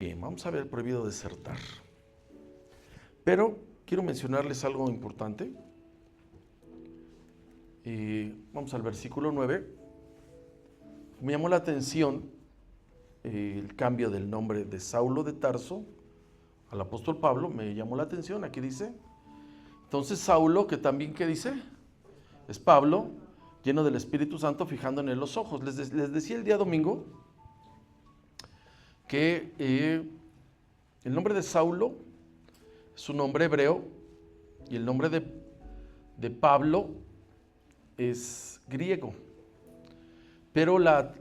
Bien, vamos a ver prohibido desertar. Pero quiero mencionarles algo importante. Vamos al versículo 9. Me llamó la atención el cambio del nombre de Saulo de Tarso al apóstol Pablo. Me llamó la atención, aquí dice. Entonces Saulo, que también, ¿qué dice? Es Pablo, lleno del Espíritu Santo, fijando en él los ojos. Les decía el día domingo que el nombre de Saulo es un nombre hebreo y el nombre de Pablo es griego. Pero la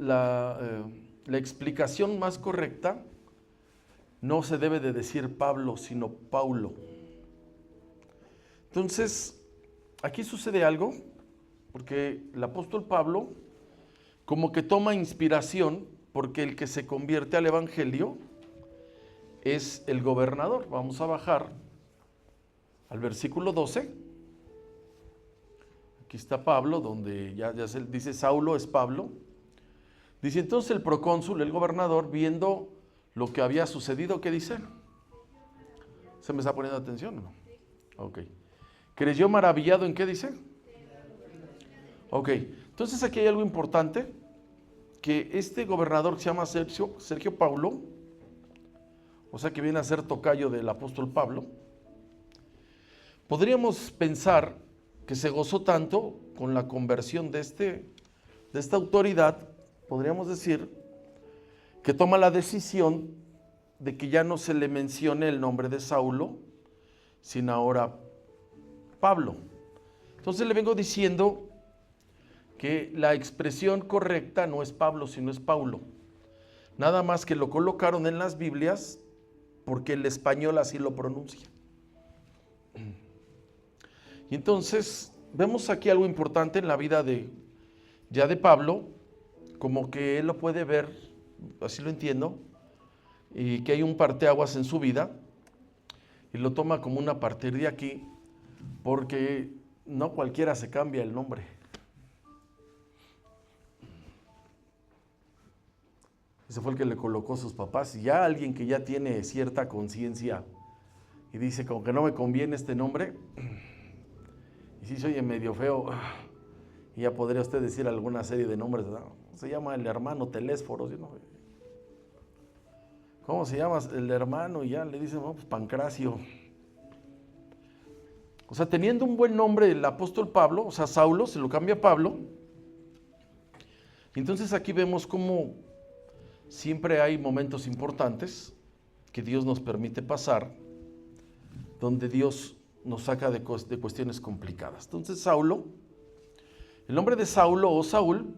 explicación más correcta no se debe de decir Pablo, sino Paulo. Entonces, aquí sucede algo, porque el apóstol Pablo como que toma inspiración, porque el que se convierte al evangelio es el gobernador. Vamos a bajar al versículo 12. Aquí está Pablo, donde ya se dice Saulo es Pablo. Dice entonces el procónsul, el gobernador, viendo lo que había sucedido, ¿qué dice? ¿Se me está poniendo atención o no? Ok. ¿Creyó maravillado en qué dice? Ok. Entonces aquí hay algo importante, que este gobernador que se llama Sergio Paulo, o sea que viene a ser tocayo del apóstol Pablo, podríamos pensar que se gozó tanto con la conversión de esta autoridad, podríamos decir, que toma la decisión de que ya no se le mencione el nombre de Saulo, sino ahora Pablo. Entonces le vengo diciendo que la expresión correcta no es Pablo, sino es Paulo. Nada más que lo colocaron en las Biblias porque el español así lo pronuncia. Y entonces vemos aquí algo importante en la vida de Pablo, como que él lo puede ver, así lo entiendo, y que hay un parteaguas en su vida, y lo toma como una partir de aquí, porque no cualquiera se cambia el nombre. Ese fue el que le colocó a sus papás, y ya alguien que ya tiene cierta conciencia y dice, como que no me conviene este nombre, y si se oye medio feo, y ya podría usted decir alguna serie de nombres, ¿no? Se llama el hermano Telésforo, ¿no? ¿Cómo se llama el hermano? Y ya le dicen, no, pues Pancracio. O sea, teniendo un buen nombre el apóstol Pablo, o sea, Saulo, se lo cambia a Pablo. Entonces aquí vemos cómo siempre hay momentos importantes que Dios nos permite pasar, donde Dios nos saca de cuestiones complicadas. Entonces Saulo, el nombre de Saulo o Saúl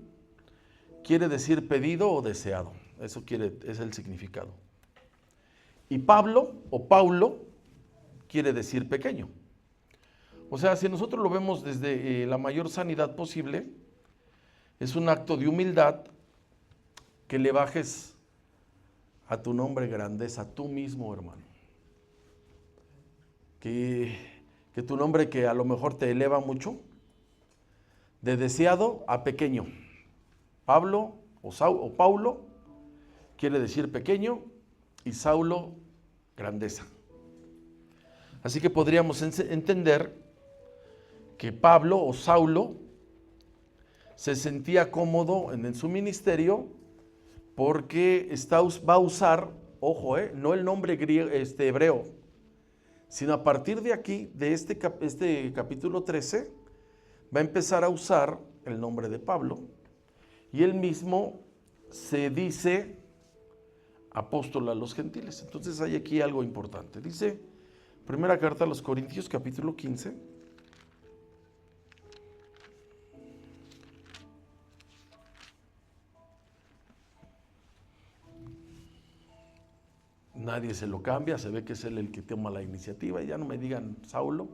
quiere decir pedido o deseado. Eso es el significado. Y Pablo o Paulo quiere decir pequeño. O sea, si nosotros lo vemos desde la mayor sanidad posible, es un acto de humildad que le bajes a tu nombre grandeza, tú mismo, hermano. Que tu nombre, que a lo mejor te eleva mucho, de deseado a pequeño. Pablo o Paulo quiere decir pequeño y Saulo grandeza. Así que podríamos entender que Pablo o Saulo se sentía cómodo en su ministerio porque va a usar, ojo, no el nombre hebreo, sino a partir de aquí, de este capítulo 13, va a empezar a usar el nombre de Pablo, y él mismo se dice apóstol a los gentiles. Entonces hay aquí algo importante. Dice, primera carta a los Corintios, capítulo 15. Nadie se lo cambia, se ve que es él el que toma la iniciativa, y ya no me digan Saulo,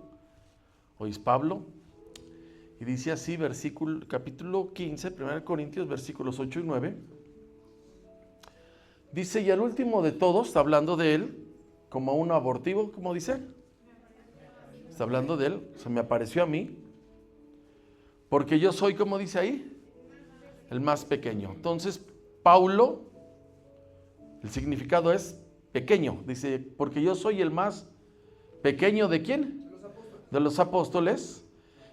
o es Pablo. Y dice así, capítulo 15, 1 Corintios, versículos 8 y 9. Dice, y al último de todos, está hablando de él, como un abortivo, ¿cómo dice? Está hablando de él, se me apareció a mí, porque yo soy, ¿cómo dice ahí? El más pequeño. Entonces, Paulo, el significado es pequeño. Dice, porque yo soy el más pequeño ¿de quién? De los apóstoles,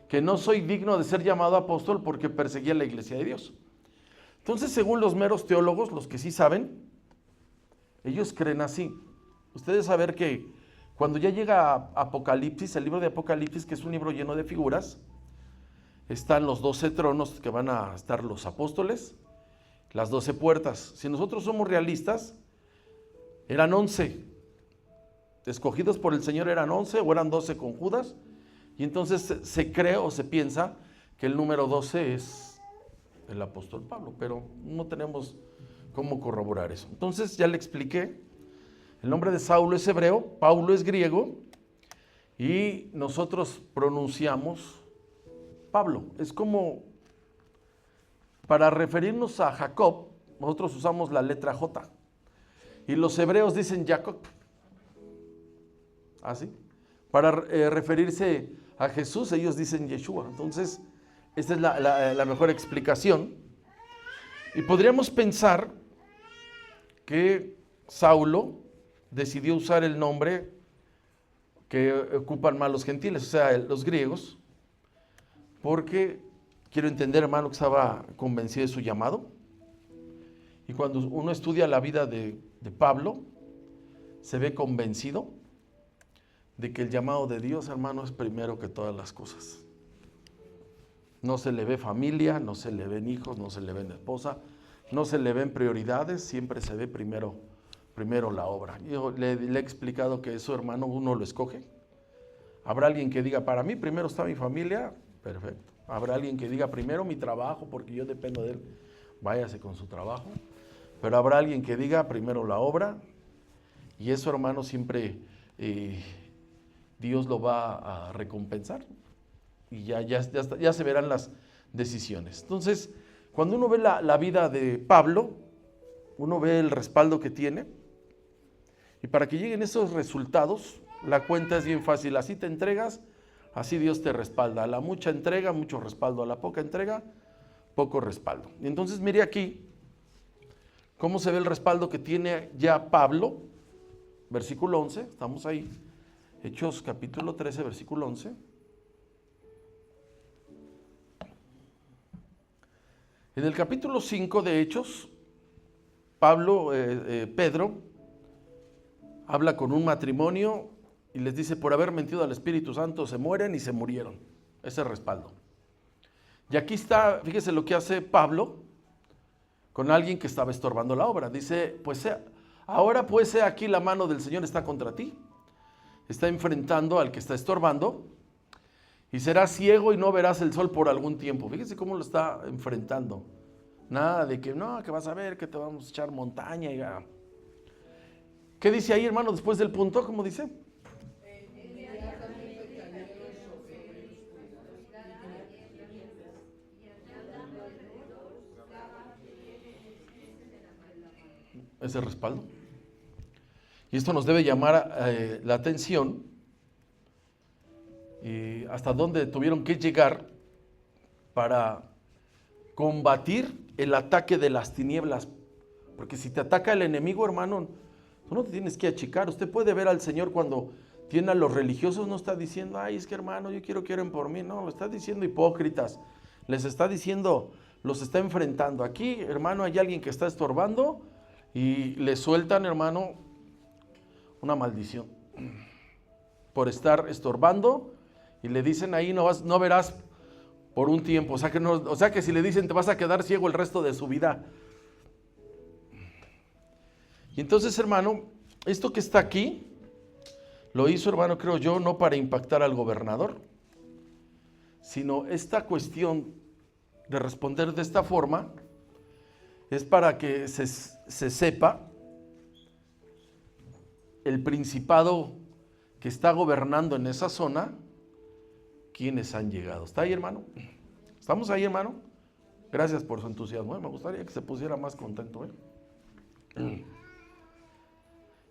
que no soy digno de ser llamado apóstol porque perseguía la iglesia de Dios. Entonces, según los meros teólogos, los que sí saben, ellos creen así. Ustedes saben que cuando ya llega a Apocalipsis, el libro de Apocalipsis, que es un libro lleno de figuras, están los 12 tronos que van a estar los apóstoles, las 12 puertas. Si nosotros somos realistas, eran 11. Escogidos por el Señor eran 11 o eran 12 con Judas. Y entonces se cree o se piensa que el número 12 es el apóstol Pablo, pero no tenemos cómo corroborar eso. Entonces ya le expliqué, el nombre de Saulo es hebreo, Paulo es griego y nosotros pronunciamos Pablo. Es como para referirnos a Jacob, nosotros usamos la letra J y los hebreos dicen Jacob. ¿Así? Para referirse a Jesús, ellos dicen Yeshua. Entonces, esta es la mejor explicación. Y podríamos pensar que Saulo decidió usar el nombre que ocupan más los gentiles, o sea, los griegos, porque quiero entender, hermano, que estaba convencido de su llamado. Y cuando uno estudia la vida de Pablo, se ve convencido de que el llamado de Dios, hermano, es primero que todas las cosas. No se le ve familia, no se le ven hijos, no se le ven esposa, no se le ven prioridades, siempre se ve primero la obra. Yo le he explicado que eso, hermano, uno lo escoge. Habrá alguien que diga, para mí primero está mi familia, perfecto. Habrá alguien que diga, primero mi trabajo, porque yo dependo de él, váyase con su trabajo. Pero habrá alguien que diga, primero la obra, y eso, hermano, siempre Dios lo va a recompensar. Y ya se verán las decisiones. Entonces, cuando uno ve la vida de Pablo, uno ve el respaldo que tiene, y para que lleguen esos resultados, la cuenta es bien fácil. Así te entregas, así Dios te respalda. A la mucha entrega, mucho respaldo. A la poca entrega, poco respaldo. Y entonces mire aquí cómo se ve el respaldo que tiene ya Pablo. Versículo 11, estamos ahí. Hechos capítulo 13, versículo 11. En el capítulo 5 de Hechos, Pedro habla con un matrimonio y les dice, por haber mentido al Espíritu Santo se mueren y se murieron. Ese respaldo. Y aquí está, fíjese lo que hace Pablo con alguien que estaba estorbando la obra. Dice, pues ahora pues aquí la mano del Señor está contra ti. Está enfrentando al que está estorbando y serás ciego y no verás el sol por algún tiempo. Fíjese cómo lo está enfrentando. Nada de que no, que vas a ver, que te vamos a echar montaña. ¿Qué dice ahí, hermano, después del punto? ¿Cómo dice? Ese respaldo. Y esto nos debe llamar la atención. Y hasta dónde tuvieron que llegar para combatir el ataque de las tinieblas. Porque si te ataca el enemigo, hermano, tú no te tienes que achicar. Usted puede ver al Señor cuando tiene a los religiosos, no está diciendo, ay, es que hermano, yo quiero que oren por mí. No, lo está diciendo hipócritas. Les está diciendo, los está enfrentando. Aquí, hermano, hay alguien que está estorbando y le sueltan, hermano, una maldición por estar estorbando. Y le dicen ahí, no verás por un tiempo. O sea que si le dicen, te vas a quedar ciego el resto de su vida. Y entonces, hermano, esto que está aquí, lo hizo, hermano, creo yo, no para impactar al gobernador, sino esta cuestión de responder de esta forma, es para que se sepa el principado que está gobernando en esa zona, quienes han llegado. ¿Está ahí, hermano? ¿Estamos ahí, hermano? Gracias por su entusiasmo. Me gustaría que se pusiera más contento.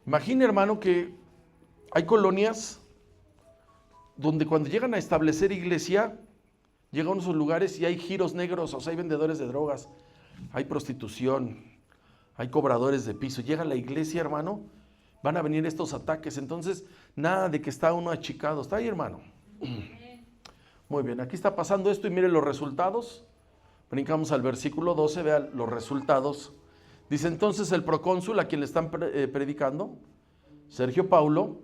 Imagine, hermano, que hay colonias donde cuando llegan a establecer iglesia, llegan a esos lugares y hay giros negros, o sea, hay vendedores de drogas, hay prostitución, hay cobradores de piso. Llega a la iglesia, hermano, van a venir estos ataques. Entonces, nada de que está uno achicado. ¿Está ahí, hermano? Muy bien, aquí está pasando esto y mire los resultados. Brincamos al versículo 12, vean los resultados. Dice entonces el procónsul a quien le están predicando, Sergio Paulo,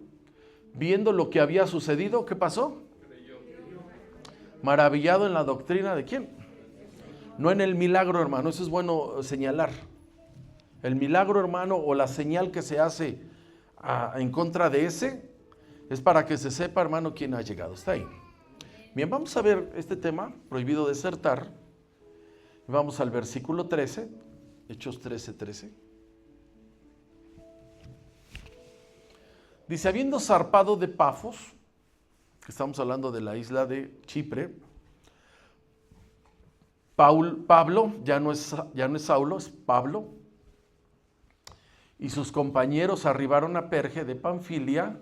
viendo lo que había sucedido, ¿qué pasó? Maravillado en la doctrina de quién. No en el milagro, hermano, eso es bueno señalar. El milagro, hermano, o la señal que se hace en contra de ese, es para que se sepa, hermano, quién ha llegado. Está ahí. Bien, vamos a ver este tema, prohibido desertar. Vamos al versículo 13, Hechos 13:13. Dice, habiendo zarpado de Pafos, que estamos hablando de la isla de Chipre, Pablo, ya no es Saulo, es Pablo, y sus compañeros arribaron a Perge de Panfilia,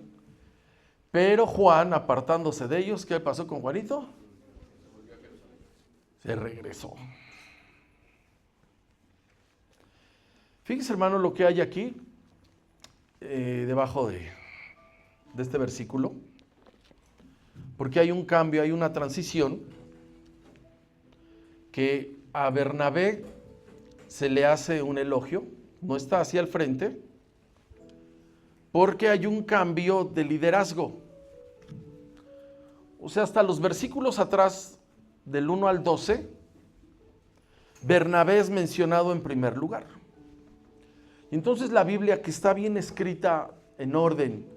pero Juan, apartándose de ellos, ¿qué pasó con Juanito? Se regresó. Fíjense, hermano, lo que hay aquí, debajo de este versículo, porque hay un cambio, hay una transición, que a Bernabé se le hace un elogio, no está hacia el frente, porque hay un cambio de liderazgo. O sea, hasta los versículos atrás, del 1 al 12, Bernabé es mencionado en primer lugar. Entonces la Biblia, que está bien escrita en orden,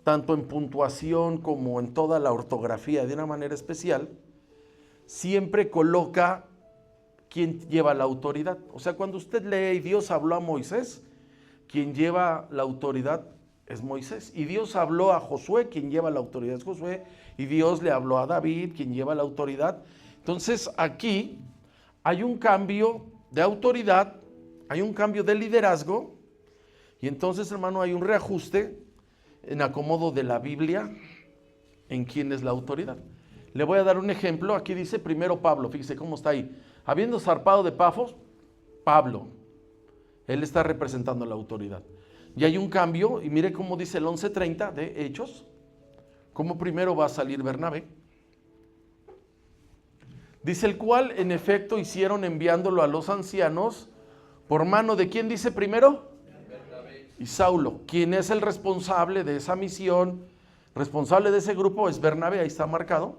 tanto en puntuación como en toda la ortografía de una manera especial, siempre coloca quién lleva la autoridad. O sea, cuando usted lee y Dios habló a Moisés, quien lleva la autoridad es Moisés. Y Dios habló a Josué, quien lleva la autoridad es Josué. Y Dios le habló a David, quien lleva la autoridad. Entonces aquí hay un cambio de autoridad, hay un cambio de liderazgo. Y entonces, hermano, hay un reajuste en acomodo de la Biblia en quién es la autoridad. Le voy a dar un ejemplo. Aquí dice primero Pablo, fíjese cómo está ahí. Habiendo zarpado de Pafos, Pablo. Él está representando la autoridad. Y hay un cambio, y mire cómo dice el 11:30 de Hechos, cómo primero va a salir Bernabé. Dice el cual, en efecto, hicieron enviándolo a los ancianos, por mano de quién dice primero? Y Saulo, quien es el responsable de esa misión, responsable de ese grupo es Bernabé, ahí está marcado.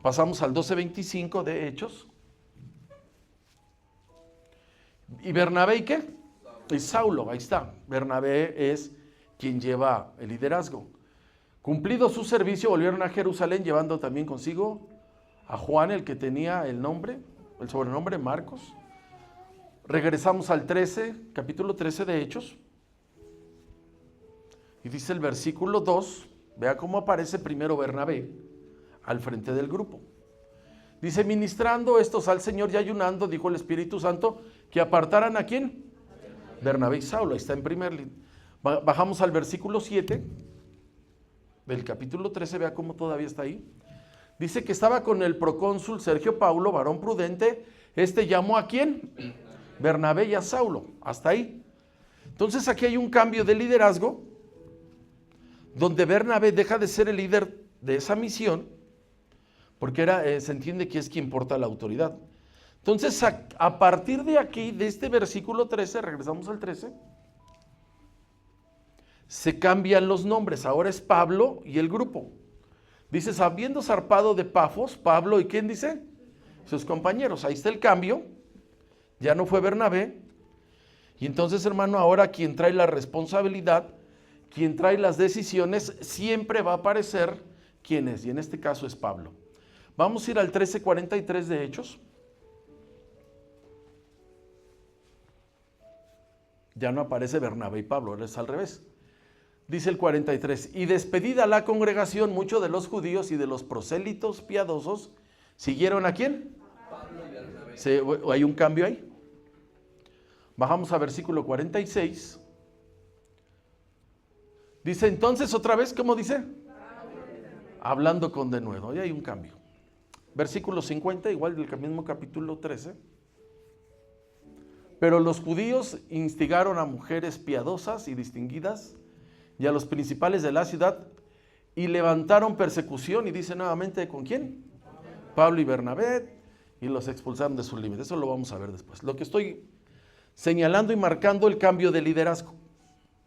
Pasamos al 12:25 de Hechos. ¿Y Bernabé y qué? Y Saulo, ahí está. Bernabé es quien lleva el liderazgo. Cumplido su servicio, volvieron a Jerusalén, llevando también consigo a Juan, el que tenía el sobrenombre Marcos. Regresamos al 13, capítulo 13 de Hechos. Y dice el versículo 2, vea cómo aparece primero Bernabé al frente del grupo. Dice, ministrando estos al Señor y ayunando, dijo el Espíritu Santo, que apartaran ¿a quién? Bernabé y Saulo, ahí está en primer línea. Bajamos al versículo 7 del capítulo 13, vea cómo todavía está ahí. Dice que estaba con el procónsul Sergio Paulo, varón prudente, llamó ¿a quién? Bernabé y a Saulo, hasta ahí. Entonces aquí hay un cambio de liderazgo, donde Bernabé deja de ser el líder de esa misión, porque se entiende que es quien porta la autoridad. Entonces, a partir de aquí, de este versículo 13, regresamos al 13, se cambian los nombres. Ahora es Pablo y el grupo. Dice, habiendo zarpado de Pafos, Pablo y ¿quién dice? Sus compañeros. Ahí está el cambio. Ya no fue Bernabé. Y entonces, hermano, ahora quien trae la responsabilidad, quien trae las decisiones, siempre va a aparecer quién es. Y en este caso es Pablo. Vamos a ir al 13:43 de Hechos. Ya no aparece Bernabé y Pablo, ahora es al revés. Dice el 43, y despedida la congregación, muchos de los judíos y de los prosélitos piadosos, ¿siguieron a quién? Pablo y Bernabé. Hay un cambio ahí. Bajamos a versículo 46. Dice entonces otra vez, ¿cómo dice? Hablando con denuedo, ahí hay un cambio. Versículo 50, igual del mismo capítulo 13. Pero los judíos instigaron a mujeres piadosas y distinguidas y a los principales de la ciudad y levantaron persecución, y dice nuevamente, ¿con quién? Pablo y Bernabé, y los expulsaron de sus límites. Eso lo vamos a ver después. Lo que estoy señalando y marcando el cambio de liderazgo.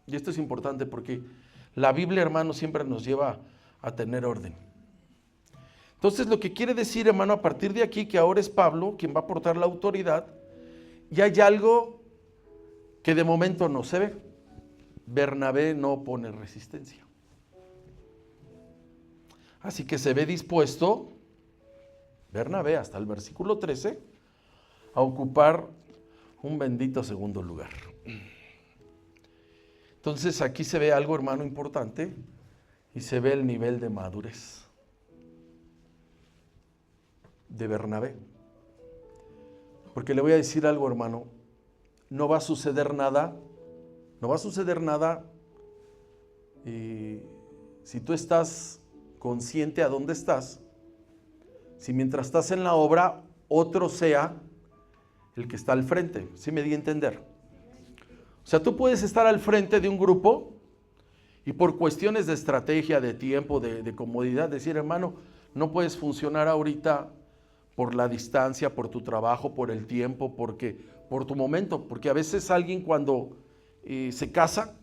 Y esto es importante porque la Biblia, hermano, siempre nos lleva a tener orden. Entonces, lo que quiere decir, hermano, a partir de aquí, que ahora es Pablo quien va a aportar la autoridad, y hay algo que de momento no se ve. Bernabé no pone resistencia. Así que se ve dispuesto Bernabé, hasta el versículo 13, a ocupar un bendito segundo lugar. Entonces aquí se ve algo, hermano, importante, y se ve el nivel de madurez de Bernabé. Porque le voy a decir algo, hermano, no va a suceder nada si tú estás consciente a dónde estás, si mientras estás en la obra, otro sea el que está al frente. ¿Sí me di a entender? O sea, tú puedes estar al frente de un grupo y por cuestiones de estrategia, de tiempo, de comodidad, decir, hermano, no puedes funcionar ahorita por la distancia, por tu trabajo, por el tiempo, por tu momento. Porque a veces alguien cuando se casa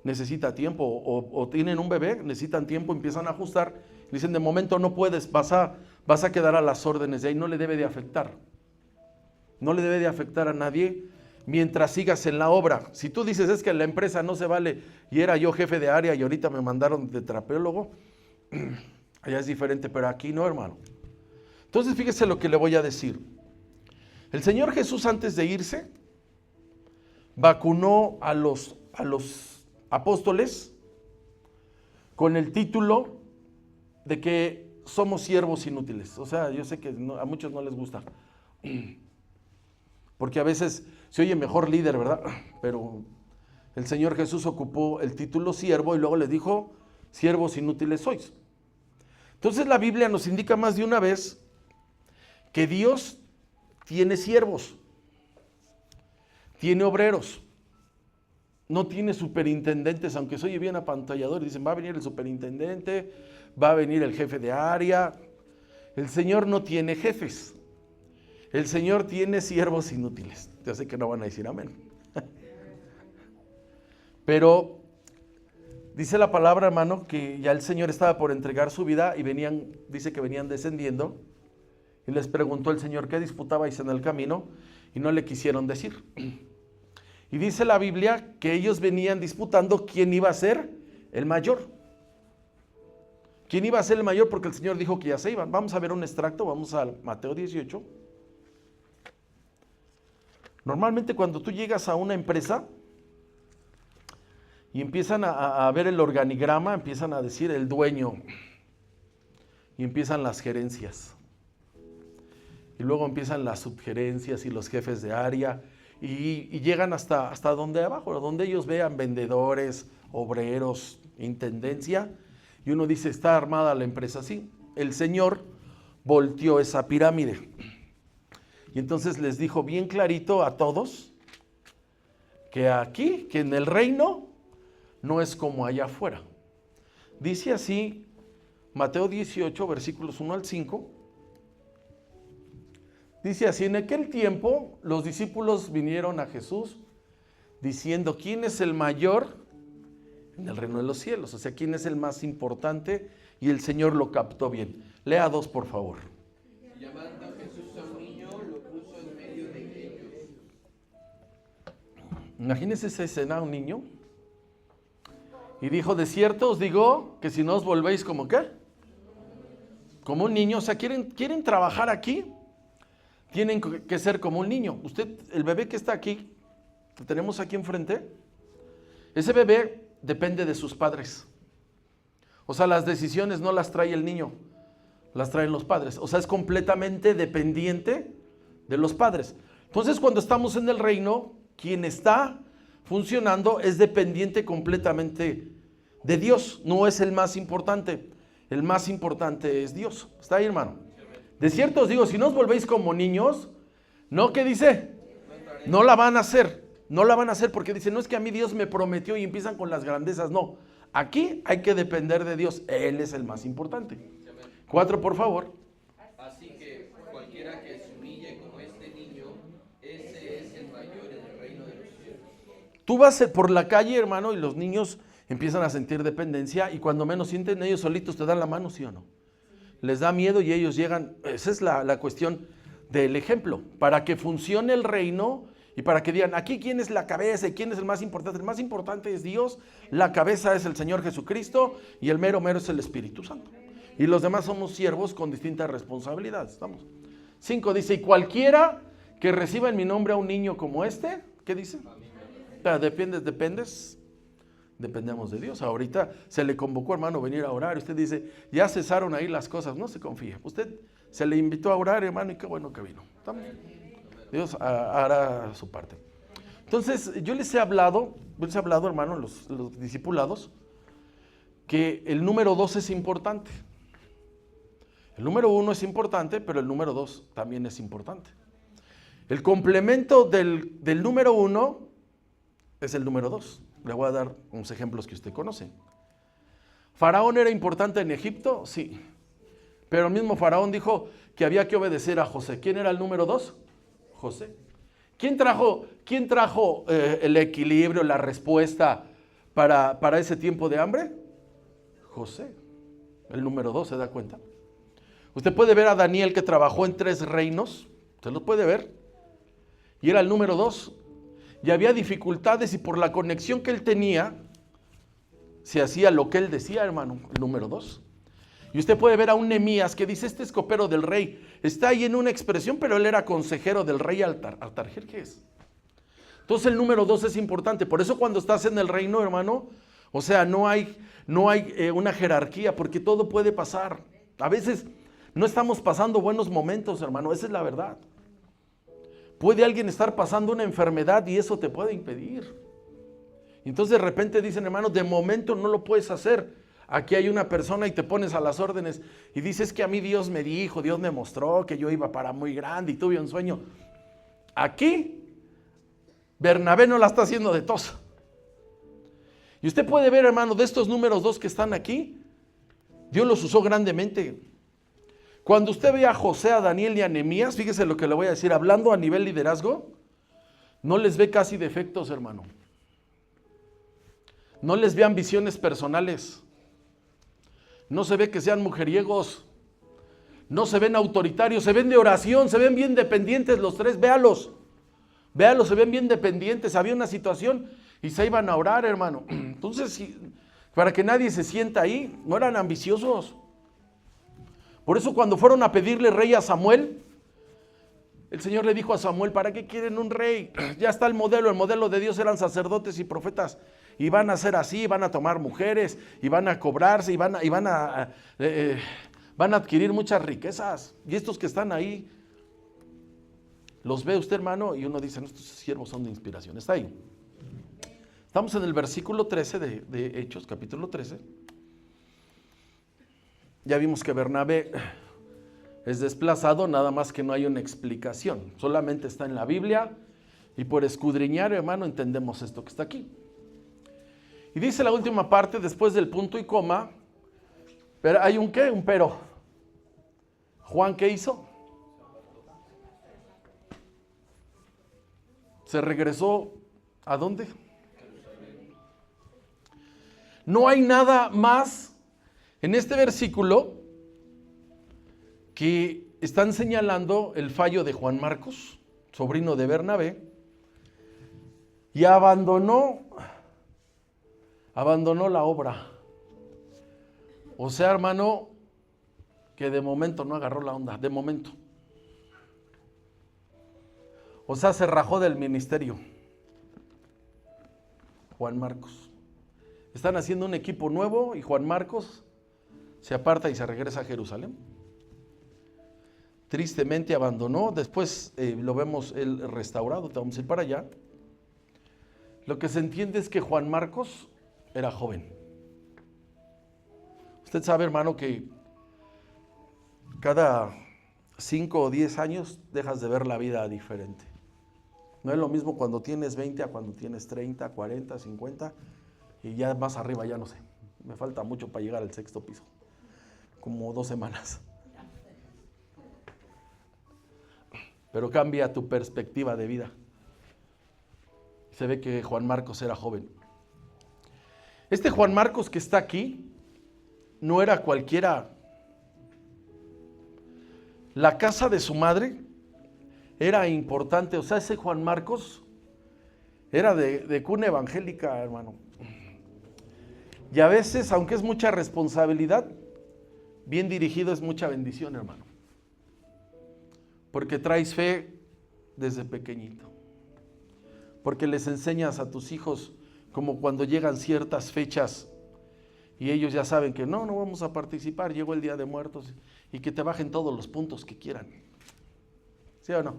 necesita tiempo, o tienen un bebé, necesitan tiempo, empiezan a ajustar, dicen, de momento no puedes, vas a quedar a las órdenes de ahí. No le debe de afectar. No le debe de afectar a nadie mientras sigas en la obra. Si tú dices, es que en la empresa no se vale, y era yo jefe de área y ahorita me mandaron de trapeólogo, allá es diferente, pero aquí no, hermano. Entonces fíjese lo que le voy a decir. El Señor Jesús, antes de irse, vacunó a los apóstoles con el título de que somos siervos inútiles. O sea, yo sé que a muchos no les gusta, porque a veces se oye mejor líder, ¿verdad? Pero el Señor Jesús ocupó el título siervo y luego les dijo, siervos inútiles sois. Entonces la Biblia nos indica más de una vez que Dios tiene siervos, tiene obreros, no tiene superintendentes, aunque se oye bien apantallador, y dicen, va a venir el superintendente, va a venir el jefe de área. El Señor no tiene jefes, el Señor tiene siervos inútiles. Yo sé que no van a decir amén. Pero dice la palabra, hermano, que ya el Señor estaba por entregar su vida y dice que venían descendiendo, y les preguntó el Señor, ¿qué disputabais en el camino? Y no le quisieron decir. Y dice la Biblia que ellos venían disputando quién iba a ser el mayor. ¿Quién iba a ser el mayor? Porque el Señor dijo que ya se iban. Vamos a ver un extracto, vamos a Mateo 18. Normalmente cuando tú llegas a una empresa y empiezan a ver el organigrama, empiezan a decir el dueño y empiezan las gerencias. Y luego empiezan las subgerencias y los jefes de área y llegan hasta donde abajo, donde ellos vean vendedores, obreros, intendencia, y uno dice, está armada la empresa así. El Señor volteó esa pirámide y entonces les dijo bien clarito a todos que aquí, que en el reino no es como allá afuera. Dice así Mateo 18, versículos 1 al 5. Dice así, en aquel tiempo los discípulos vinieron a Jesús diciendo, ¿quién es el mayor en el reino de los cielos? O sea, ¿quién es el más importante? Y el Señor lo captó bien. Lea 2, por favor. Llamando a Jesús a un niño, lo puso en medio de ellos. Imagínense esa escena, un niño. Y dijo, de cierto os digo que si no os volvéis como ¿qué? Como un niño. O sea, ¿quieren trabajar aquí? Tienen que ser como un niño. Usted, el bebé que está aquí, que tenemos aquí enfrente, ese bebé depende de sus padres. O sea, las decisiones no las trae el niño, las traen los padres. O sea, es completamente dependiente de los padres. Entonces, cuando estamos en el reino, quien está funcionando es dependiente completamente de Dios. No es el más importante. El más importante es Dios. ¿Está ahí, hermano? De cierto os digo, si no os volvéis como niños, ¿no? ¿Qué dice? No la van a hacer. No la van a hacer porque dicen, no es que a mí Dios me prometió y empiezan con las grandezas. No, aquí hay que depender de Dios. Él es el más importante. 4, por favor. Así que cualquiera que se humille como este niño, ese es el mayor en el reino de los cielos. Tú vas por la calle, hermano, y los niños empiezan a sentir dependencia y cuando menos sienten ellos solitos te dan la mano, ¿sí o no? Les da miedo y ellos llegan. Esa es la cuestión del ejemplo. Para que funcione el reino y para que digan, aquí quién es la cabeza y quién es el más importante. El más importante es Dios, la cabeza es el Señor Jesucristo y el mero es el Espíritu Santo. Y los demás somos siervos con distintas responsabilidades. ¿Estamos? 5 dice, y cualquiera que reciba en mi nombre a un niño como este, ¿qué dice? Dependemos de Dios. Ahorita se le convocó, hermano, venir a orar. Usted dice, ya cesaron ahí las cosas. No se confíe. Usted se le invitó a orar, hermano, y qué bueno que vino. ¿Estamos? Dios hará su parte. Entonces, yo les he hablado, hermano, los discipulados, que el número 2 es importante. El número 1 es importante, pero el número 2 también es importante. El complemento del número 1 es el número 2. Le voy a dar unos ejemplos que usted conoce. ¿Faraón era importante en Egipto? Sí. Pero el mismo Faraón dijo que había que obedecer a José. ¿Quién era el número 2? José. ¿Quién trajo el equilibrio, la respuesta para ese tiempo de hambre? José. El número 2, ¿se da cuenta? Usted puede ver a Daniel que trabajó en 3 reinos. Usted lo puede ver. Y era el número 2. Y había dificultades y por la conexión que él tenía, se hacía lo que él decía, hermano, el número 2. Y usted puede ver a un Nehemías que dice, este es copero del rey. Está ahí en una expresión, pero él era consejero del rey Artajerjes. Entonces el número 2 es importante. Por eso cuando estás en el reino, hermano, o sea, no hay una jerarquía, porque todo puede pasar. A veces no estamos pasando buenos momentos, hermano, esa es la verdad. Puede alguien estar pasando una enfermedad y eso te puede impedir. Entonces de repente dicen, hermano, de momento no lo puedes hacer. Aquí hay una persona y te pones a las órdenes y dices que a mí Dios me dijo, Dios me mostró que yo iba para muy grande y tuve un sueño. Aquí, Bernabé no la está haciendo de tos. Y usted puede ver, hermano, de estos números 2 que están aquí, Dios los usó grandemente. Cuando usted ve a José, a Daniel y a Nehemías, fíjese lo que le voy a decir, hablando a nivel liderazgo, no les ve casi defectos, hermano. No les ve ambiciones personales. No se ve que sean mujeriegos. No se ven autoritarios, se ven de oración, se ven bien dependientes los 3, véalos. Véalos, se ven bien dependientes. Había una situación y se iban a orar, hermano. Entonces, para que nadie se sienta ahí, no eran ambiciosos. Por eso cuando fueron a pedirle rey a Samuel, el Señor le dijo a Samuel, ¿para qué quieren un rey? Ya está el modelo de Dios eran sacerdotes y profetas. Y van a ser así, van a tomar mujeres, y van a cobrarse, y van a adquirir muchas riquezas. Y estos que están ahí, los ve usted, hermano, y uno dice, no, estos siervos son de inspiración. Está ahí. Estamos en el versículo 13 de Hechos, capítulo 13. Ya vimos que Bernabé es desplazado, nada más que no hay una explicación. Solamente está en la Biblia, y por escudriñar, hermano, entendemos esto que está aquí. Y dice la última parte, después del punto y coma, pero hay un qué, un pero. Juan, ¿qué hizo? Se regresó, ¿a dónde? No hay nada más en este versículo que están señalando el fallo de Juan Marcos, sobrino de Bernabé, y abandonó la obra. O sea, hermano, que de momento no agarró la onda, de momento. O sea, se rajó del ministerio. Juan Marcos. Están haciendo un equipo nuevo y Juan Marcos se aparta y se regresa a Jerusalén. Tristemente abandonó, después lo vemos él restaurado, te vamos a ir para allá. Lo que se entiende es que Juan Marcos era joven. Usted sabe, hermano, que cada 5 o 10 años dejas de ver la vida diferente. No es lo mismo cuando tienes 20 a cuando tienes 30, 40, 50 y ya más arriba, ya no sé. Me falta mucho para llegar al 6º piso. Como 2 semanas. Pero cambia tu perspectiva de vida. Se ve que Juan Marcos era joven. Este Juan Marcos que está aquí no era cualquiera. La casa de su madre era importante. O sea, ese Juan Marcos era de cuna evangélica, hermano. Y a veces, aunque es mucha responsabilidad, bien dirigido es mucha bendición, hermano. Porque traes fe desde pequeñito. Porque les enseñas a tus hijos como cuando llegan ciertas fechas y ellos ya saben que no vamos a participar, llegó el Día de Muertos y que te bajen todos los puntos que quieran. ¿Sí o no?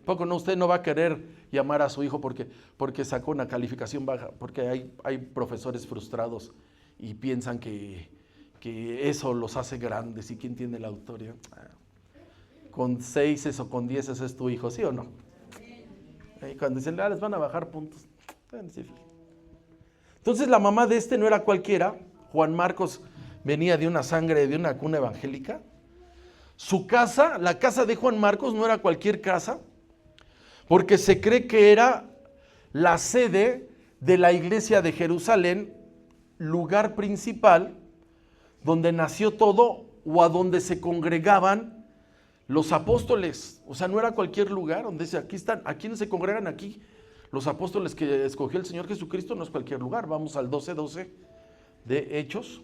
Poco no, usted no va a querer llamar a su hijo porque sacó una calificación baja, porque hay profesores frustrados y piensan que eso los hace grandes y quién tiene la autoridad. Con 6 o con 10 es tu hijo, ¿sí o no? Y cuando dicen, les van a bajar puntos. Entonces la mamá de este no era cualquiera. Juan Marcos venía de una sangre, de una cuna evangélica. Su casa, la casa de Juan Marcos no era cualquier casa, porque se cree que era la sede de la iglesia de Jerusalén, lugar principal donde nació todo o a donde se congregaban los apóstoles. O sea, no era cualquier lugar donde dice, aquí no se congregan aquí. Los apóstoles que escogió el Señor Jesucristo no es cualquier lugar. Vamos al 12:12 de Hechos.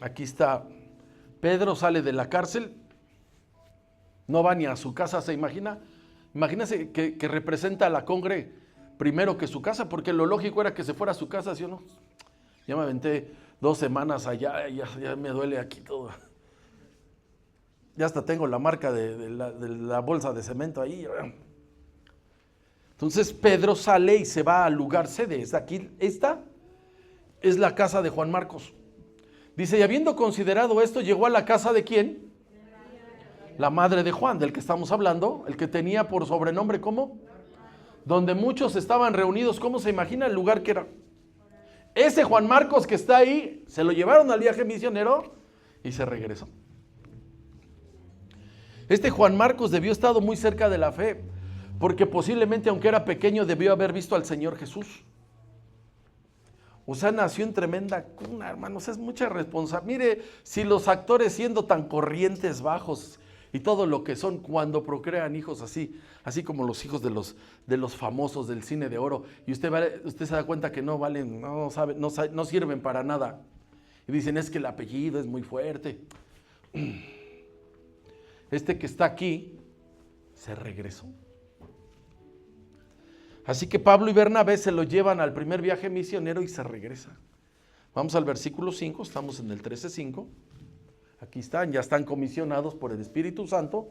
Aquí está, Pedro sale de la cárcel, no va ni a su casa, ¿se imagina? Imagínese que representa a la congre primero que su casa, porque lo lógico era que se fuera a su casa, ¿sí o no? Ya me aventé 2 semanas allá, ya me duele aquí todo. Ya hasta tengo la marca de la bolsa de cemento ahí. Entonces Pedro sale y se va al lugar sede. Aquí, esta es la casa de Juan Marcos. Dice, y habiendo considerado esto, llegó a la casa de ¿quién? La madre de Juan, del que estamos hablando, el que tenía por sobrenombre, ¿cómo? Donde muchos estaban reunidos. ¿Cómo se imagina el lugar que era? Ese Juan Marcos que está ahí, se lo llevaron al viaje misionero y se regresó. Este Juan Marcos debió estar muy cerca de la fe, porque posiblemente, aunque era pequeño, debió haber visto al Señor Jesús. O sea, nació en tremenda cuna, hermanos, es mucha responsabilidad. Mire, si los actores siendo tan corrientes bajos y todo lo que son cuando procrean hijos así como los hijos de los famosos del cine de oro, y usted se da cuenta que no valen, no sirven para nada. Y dicen, es que el apellido es muy fuerte. Este que está aquí se regresó. Así que Pablo y Bernabé se lo llevan al primer viaje misionero y se regresa. Vamos al versículo 5, estamos en el 13:5. Aquí están, ya están comisionados por el Espíritu Santo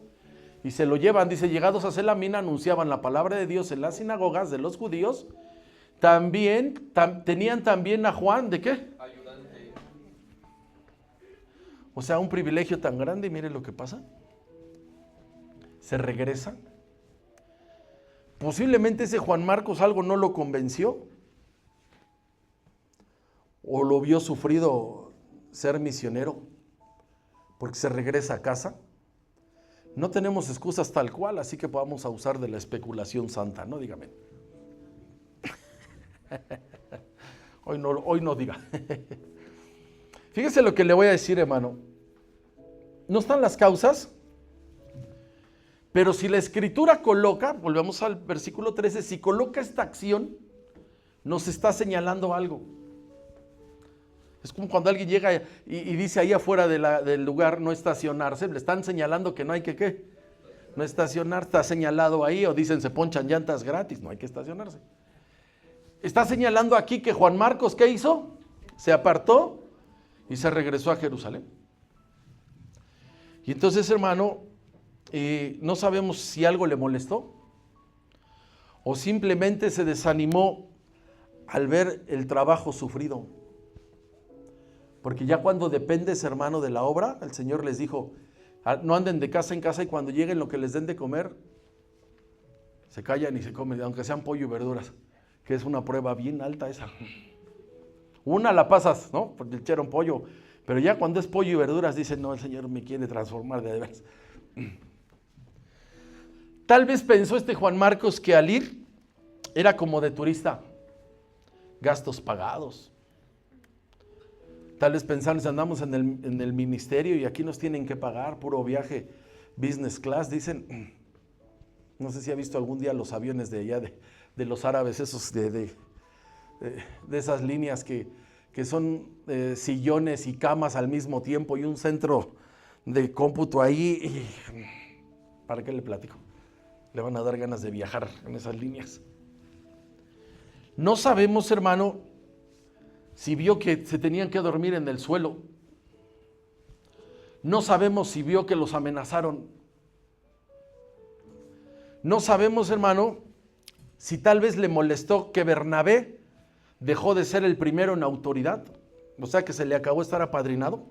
y se lo llevan. Dice, llegados a Salamina, anunciaban la palabra de Dios en las sinagogas de los judíos. Tenían también a Juan, ¿de qué? Ayudante. O sea, un privilegio tan grande, y mire lo que pasa. Se regresa. Posiblemente ese Juan Marcos algo no lo convenció o lo vio sufrido ser misionero, porque se regresa a casa. No tenemos excusas tal cual, así que vamos a usar de la especulación santa, ¿no? Dígame. Hoy no diga. Fíjese lo que le voy a decir, hermano. No están las causas, pero si la Escritura coloca, volvemos al versículo 13, si coloca esta acción, nos está señalando algo. Es como cuando alguien llega y dice ahí afuera del lugar no estacionarse, le están señalando que no hay que ¿qué? No estacionar, está señalado ahí, o dicen se ponchan llantas gratis, no hay que estacionarse. Está señalando aquí que Juan Marcos, ¿qué hizo? Se apartó y se regresó a Jerusalén. Y entonces, hermano, no sabemos si algo le molestó o simplemente se desanimó al ver el trabajo sufrido. Porque ya cuando dependes, hermano, de la obra, el Señor les dijo, no anden de casa en casa y cuando lleguen lo que les den de comer, se callan y se comen, aunque sean pollo y verduras, que es una prueba bien alta esa. Una la pasas, ¿no? Porque echaron pollo, pero ya cuando es pollo y verduras dicen, no, el Señor me quiere transformar de veras. Tal vez pensó este Juan Marcos que al ir era como de turista, gastos pagados. Tal vez pensaron, si andamos en el ministerio y aquí nos tienen que pagar, puro viaje business class, dicen. No sé si ha visto algún día los aviones de allá, de los árabes, esos de esas líneas que son sillones y camas al mismo tiempo y un centro de cómputo ahí. Y, ¿para qué le platico? Le van a dar ganas de viajar en esas líneas. No sabemos, hermano, si vio que se tenían que dormir en el suelo. No sabemos si vio que los amenazaron. No sabemos, hermano, si tal vez le molestó que Bernabé dejó de ser el primero en autoridad, o sea que se le acabó estar apadrinado.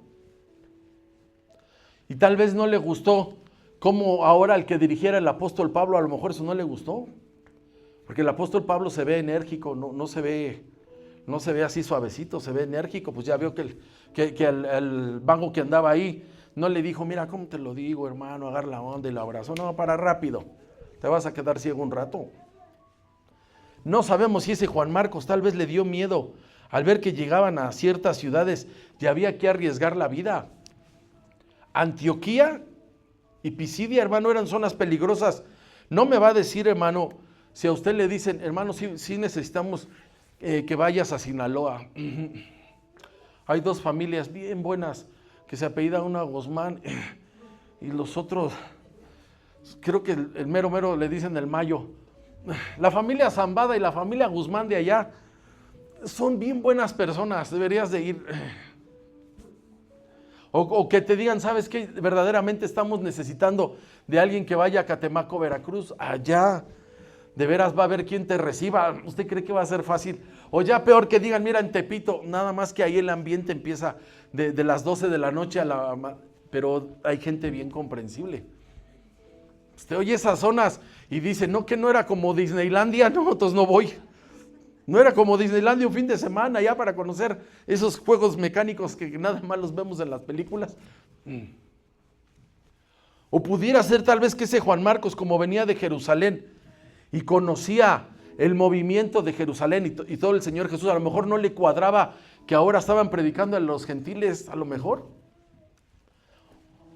Y tal vez no le gustó cómo ahora el que dirigiera el apóstol Pablo, a lo mejor eso no le gustó. Porque el apóstol Pablo se ve enérgico, no se ve así suavecito, se ve enérgico. Pues ya vio que el vago que andaba ahí no le dijo, mira, ¿cómo te lo digo, hermano? Agarra la onda y la abrazó. No, para rápido, te vas a quedar ciego un rato. No sabemos si ese Juan Marcos tal vez le dio miedo al ver que llegaban a ciertas ciudades y había que arriesgar la vida. Antioquía y Pisidia, hermano, eran zonas peligrosas. No me va a decir, hermano, si a usted le dicen, hermano, sí necesitamos que vayas a Sinaloa. Hay dos familias bien buenas que se apellidan una Guzmán y los otros, creo que el mero le dicen el Mayo. La familia Zambada y la familia Guzmán de allá son bien buenas personas, deberías de ir. O que te digan, ¿sabes qué? Verdaderamente estamos necesitando de alguien que vaya a Catemaco, Veracruz. Allá, de veras va a haber quien te reciba. ¿Usted cree que va a ser fácil? O ya peor que digan, mira, en Tepito, nada más que ahí el ambiente empieza de las 12 de la noche a la... Pero hay gente bien comprensible. Usted oye esas zonas y dice, no, que no era como Disneylandia, no, entonces no voy. No era como Disneylandia un fin de semana ya para conocer esos juegos mecánicos que nada más los vemos en las películas. O pudiera ser tal vez que ese Juan Marcos, como venía de Jerusalén y conocía el movimiento de Jerusalén y todo el Señor Jesús, a lo mejor no le cuadraba que ahora estaban predicando a los gentiles, a lo mejor.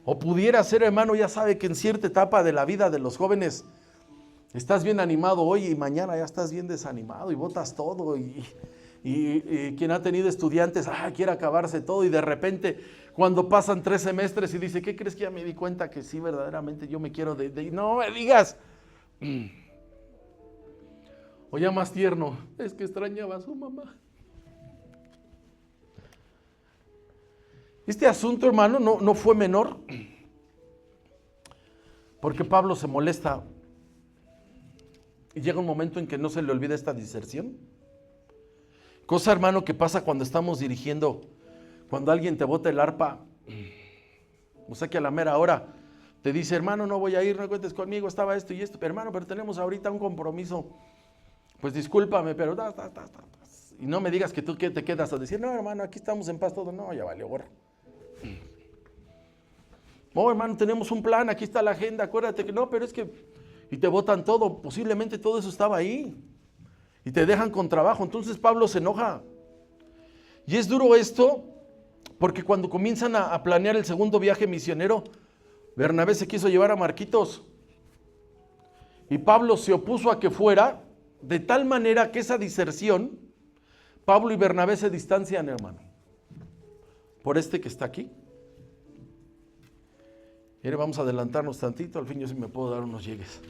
O pudiera ser, hermano, ya sabe que en cierta etapa de la vida de los jóvenes estás bien animado hoy y mañana ya estás bien desanimado y botas todo y quien ha tenido estudiantes, quiere acabarse todo y de repente cuando pasan 3 semestres y dice, ¿qué crees que ya me di cuenta que sí, verdaderamente yo me quiero no me digas. O ya más tierno, es que extrañaba a su mamá. Este asunto, hermano, no fue menor, porque Pablo se molesta y llega un momento en que no se le olvida esta diserción. Cosa, hermano, que pasa cuando estamos dirigiendo, cuando alguien te bota el arpa, o sea que a la mera hora te dice, hermano, no voy a ir, no cuentes conmigo, estaba esto y esto, hermano, pero tenemos ahorita un compromiso, pues discúlpame, pero y no me digas que tú te quedas a decir, no, hermano, aquí estamos en paz todo, no, ya valió gorro. No, hermano, tenemos un plan, aquí está la agenda, acuérdate que no, pero es que, y te botan todo, posiblemente todo eso estaba ahí, y te dejan con trabajo. Entonces Pablo se enoja, y es duro esto, porque cuando comienzan a planear el segundo viaje misionero, Bernabé se quiso llevar a Marquitos, y Pablo se opuso a que fuera, de tal manera que esa diserción, Pablo y Bernabé se distancian, hermano, por este que está aquí. Mire, vamos a adelantarnos tantito, al fin yo sí me puedo dar unos llegues.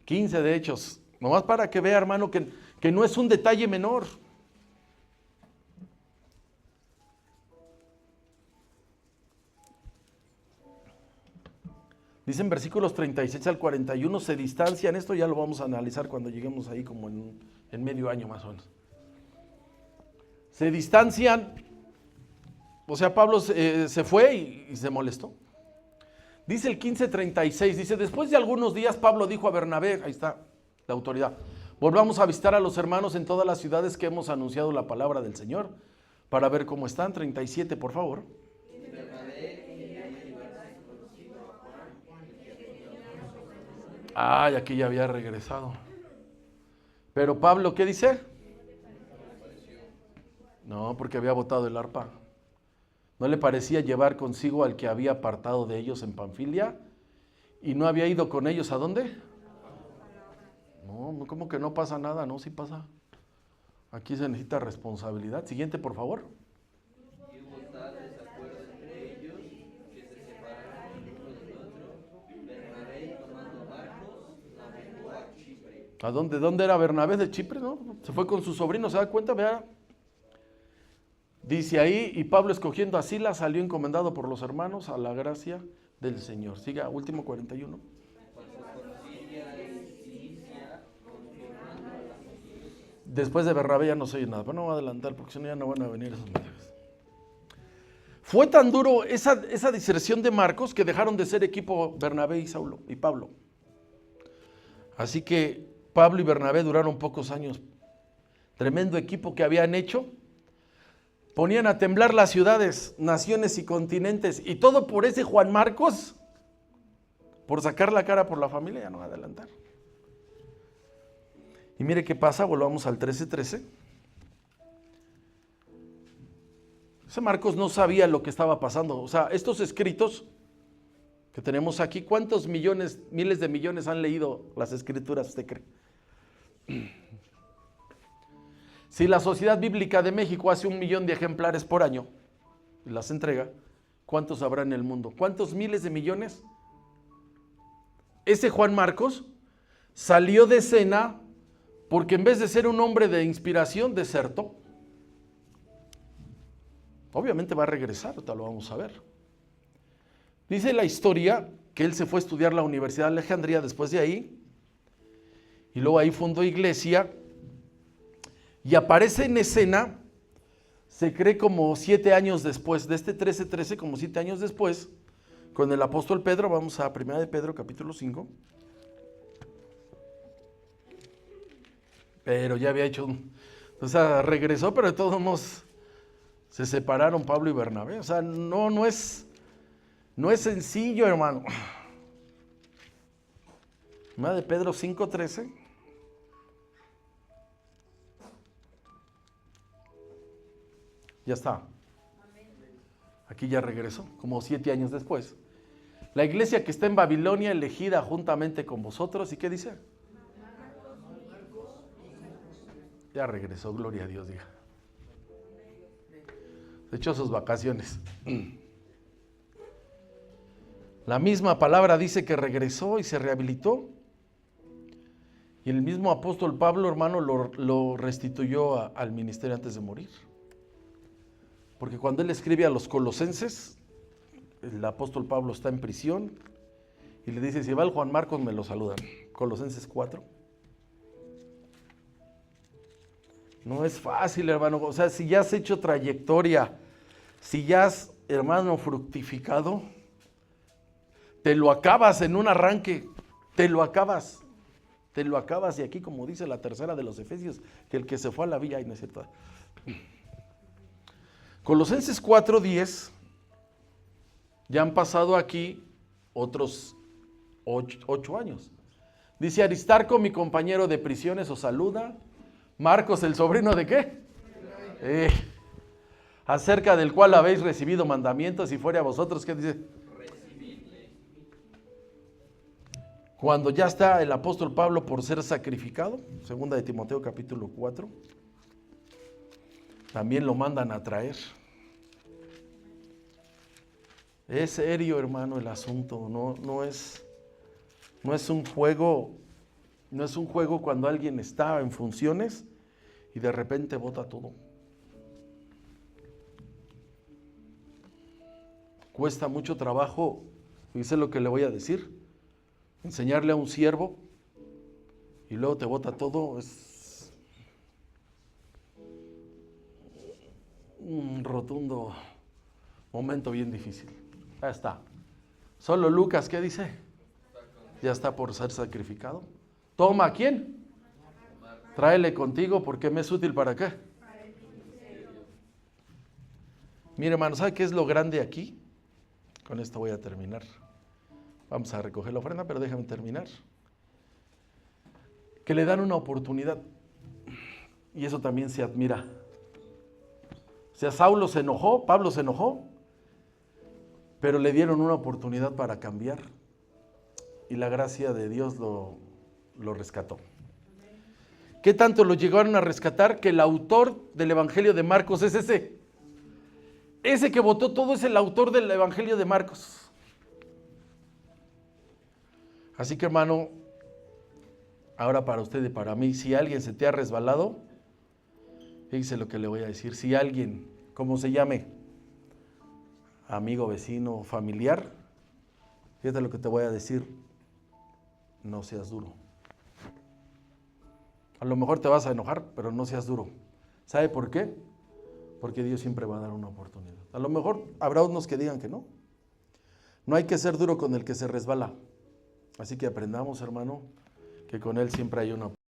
15 de Hechos, nomás para que vea, hermano, que no es un detalle menor. Dicen versículos 36 al 41, se distancian, esto ya lo vamos a analizar cuando lleguemos ahí como en medio año más o menos. Se distancian O sea, Pablo se fue y se molestó. Dice el 15:36, dice, después de algunos días Pablo dijo a Bernabé, ahí está la autoridad, volvamos a visitar a los hermanos en todas las ciudades que hemos anunciado la palabra del Señor, para ver cómo están. 37, por favor. Ay, aquí ya había regresado. Pero Pablo, ¿qué dice? No, porque había botado el arpa. ¿No le parecía llevar consigo al que había apartado de ellos en Panfilia? ¿Y no había ido con ellos a dónde? No, ¿cómo que no pasa nada? No, sí pasa. Aquí se necesita responsabilidad. Siguiente, por favor. Y hubo tal desacuerdo entre ellos que se separaron el uno del otro. Bernabé, tomando Marcos, navegó a Chipre. ¿A dónde? ¿Dónde era Bernabé? De Chipre, ¿no? Se fue con su sobrino, ¿se da cuenta? Vea. Dice ahí, y Pablo escogiendo a Silas salió encomendado por los hermanos a la gracia del Señor. Siga, último 41. Después de Bernabé ya no se oye nada. Bueno, voy a adelantar porque si no ya no van a venir esos mensajes. Fue tan duro esa diserción de Marcos que dejaron de ser equipo Bernabé y Saulo y Pablo. Así que Pablo y Bernabé duraron pocos años. Tremendo equipo que habían hecho. Ponían a temblar las ciudades, naciones y continentes. Y todo por ese Juan Marcos. Por sacar la cara por la familia, ya no va a adelantar. Y mire qué pasa, volvamos al 13:13. Ese Marcos no sabía lo que estaba pasando. O sea, estos escritos que tenemos aquí, ¿cuántos millones, miles de millones han leído las escrituras, usted cree? Si la Sociedad Bíblica de México hace 1 millón de ejemplares por año y las entrega, ¿cuántos habrá en el mundo? ¿Cuántos miles de millones? Ese Juan Marcos salió de escena porque en vez de ser un hombre de inspiración, desertó. Obviamente va a regresar, ahorita lo vamos a ver. Dice la historia que él se fue a estudiar a la Universidad de Alejandría después de ahí, y luego ahí fundó iglesia, y aparece en escena, se cree como 7 años después, de este 13:13, como 7 años después, con el apóstol Pedro. Vamos a 1 de Pedro, capítulo 5. Pero ya había hecho, o sea, regresó, pero de todos modos se separaron Pablo y Bernabé. O sea, no es sencillo, hermano. 1 de Pedro 5:13. Ya está. Aquí ya regresó, como 7 años después. La iglesia que está en Babilonia, elegida juntamente con vosotros. ¿Y qué dice? Ya regresó, gloria a Dios, hija. Se echó sus vacaciones. La misma palabra dice que regresó y se rehabilitó. Y el mismo apóstol Pablo, hermano, lo restituyó al ministerio antes de morir. Porque cuando él escribe a los colosenses, el apóstol Pablo está en prisión y le dice, si va el Juan Marcos me lo saludan. Colosenses 4. No es fácil, hermano. O sea, si ya has hecho trayectoria, si ya has, hermano, fructificado, te lo acabas en un arranque, te lo acabas. Y aquí, como dice la tercera de los Efesios, que el que se fue a la villa, y no es cierto. Colosenses 4:10, ya han pasado aquí otros 8 años. Dice, Aristarco, mi compañero de prisiones, os saluda. Marcos, el sobrino de qué? Acerca del cual habéis recibido mandamientos, y fuera a vosotros, ¿qué dice? Recibidle. Cuando ya está el apóstol Pablo por ser sacrificado, 2 de Timoteo capítulo 4, también lo mandan a traer. Es serio, hermano, el asunto. No es un juego. No es un juego cuando alguien está en funciones y de repente bota todo. Cuesta mucho trabajo, fíjese lo que le voy a decir, enseñarle a un siervo y luego te bota todo, es un rotundo Momento bien difícil. Ya está. Solo Lucas, ¿qué dice? Ya está por ser sacrificado. Toma, ¿a quién? Tráele contigo porque me es útil para qué. Mire, hermano, ¿sabe qué es lo grande aquí? Con esto voy a terminar. Vamos a recoger la ofrenda, pero déjame terminar. Que le dan una oportunidad. Y eso también se admira. O sea, Saulo se enojó, Pablo se enojó, pero le dieron una oportunidad para cambiar. Y la gracia de Dios lo rescató. ¿Qué tanto lo llegaron a rescatar? Que el autor del Evangelio de Marcos es ese. Ese que votó todo es el autor del Evangelio de Marcos. Así que, hermano, ahora para usted y para mí, si alguien se te ha resbalado, fíjese lo que le voy a decir. Si alguien, como se llame, amigo, vecino, familiar, fíjate lo que te voy a decir, no seas duro. A lo mejor te vas a enojar, pero no seas duro. ¿Sabe por qué? Porque Dios siempre va a dar una oportunidad. A lo mejor habrá unos que digan que no. No hay que ser duro con el que se resbala. Así que aprendamos, hermano, que con Él siempre hay una oportunidad.